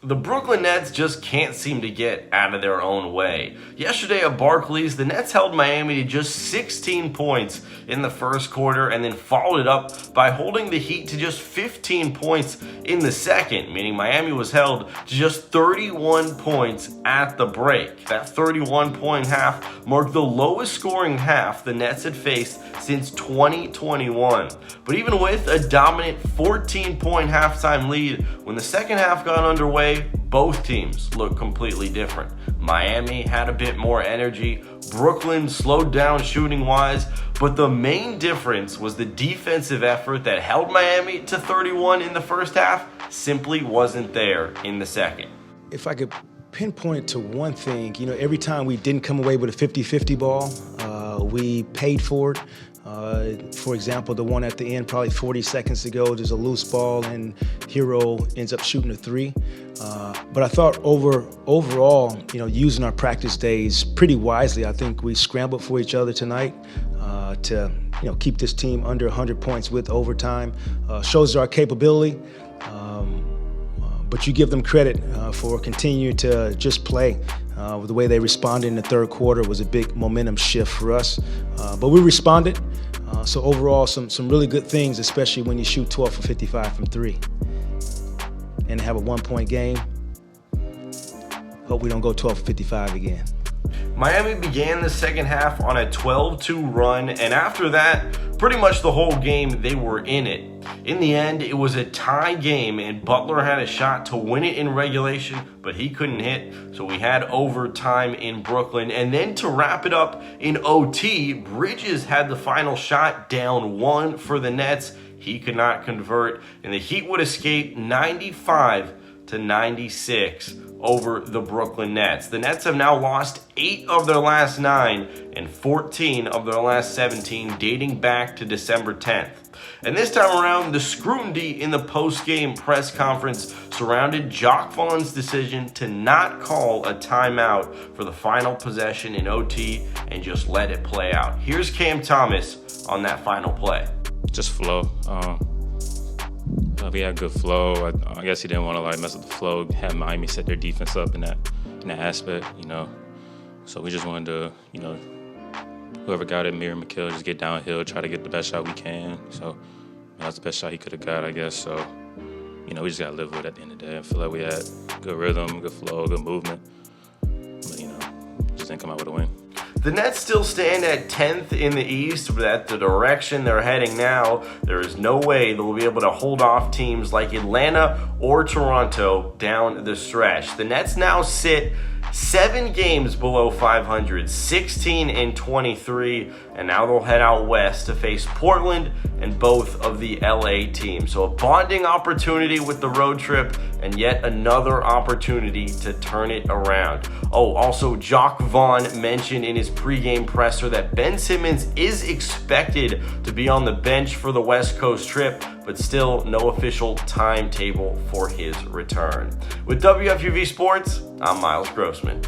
The Brooklyn Nets just can't seem to get out of their own way. Yesterday at Barclays, the Nets held Miami to just 16 points in the first quarter and then followed it up by holding the Heat to just 15 points in the second, meaning Miami was held to just 31 points at the break. That 31-point half marked the lowest scoring half the Nets had faced since 2021. But even with a dominant 14-point halftime lead, when the second half got underway, both teams looked completely different. Miami had a bit more energy, Brooklyn slowed down shooting-wise, but the main difference was the defensive effort that held Miami to 31 in the first half simply wasn't there in the second. If I could pinpoint to one thing, every time we didn't come away with a 50-50 ball, we paid for it. For example, the one at the end, probably 40 seconds ago, there's a loose ball and Hero ends up shooting a three. But I thought overall, using our practice days pretty wisely, I think we scrambled for each other tonight to keep this team under 100 points with overtime. Shows our capability. But you give them credit for continuing to just play. The way they responded in the third quarter was a big momentum shift for us. But we responded. So overall, some really good things, especially when you shoot 12 for 55 from three and have a 1-point game. Hope we don't go 12 for 55 again. Miami began the second half on a 12-2 run, and after that, pretty much the whole game, they were in it. In the end, it was a tie game, and Butler had a shot to win it in regulation, but he couldn't hit, so we had overtime in Brooklyn. And then to wrap it up in OT, Bridges had the final shot, down 1 for the Nets. He could not convert, and the Heat would escape 95-96 over the Brooklyn Nets. The Nets have now lost 8 of their last 9 and 14 of their last 17, dating back to December 10th. And this time around, the scrutiny in the post-game press conference surrounded Jacque Vaughn's decision to not call a timeout for the final possession in OT and just let it play out. Here's Cam Thomas on that final play. Just flow. We had good flow. I guess he didn't want to mess up the flow, have Miami set their defense up in that aspect, So we just wanted to, whoever got it, Miriam McKill, just get downhill, try to get the best shot we can. So that's the best shot he could have got, I guess. So, we just got to live with it at the end of the day. I feel like we had good rhythm, good flow, good movement. But, just didn't come out with a win. The Nets still stand at 10th in the East, but at the direction they're heading now, there is no way they'll be able to hold off teams like Atlanta or Toronto down the stretch. The Nets now sit 7 games below 500, 16-23, and now they'll head out west to face Portland and both of the LA teams. So a bonding opportunity with the road trip and yet another opportunity to turn it around. Oh, also Jacque Vaughn mentioned in his pregame presser that Ben Simmons is expected to be on the bench for the West Coast trip, but still no official timetable for his return. With WFUV Sports, I'm Miles Grossman.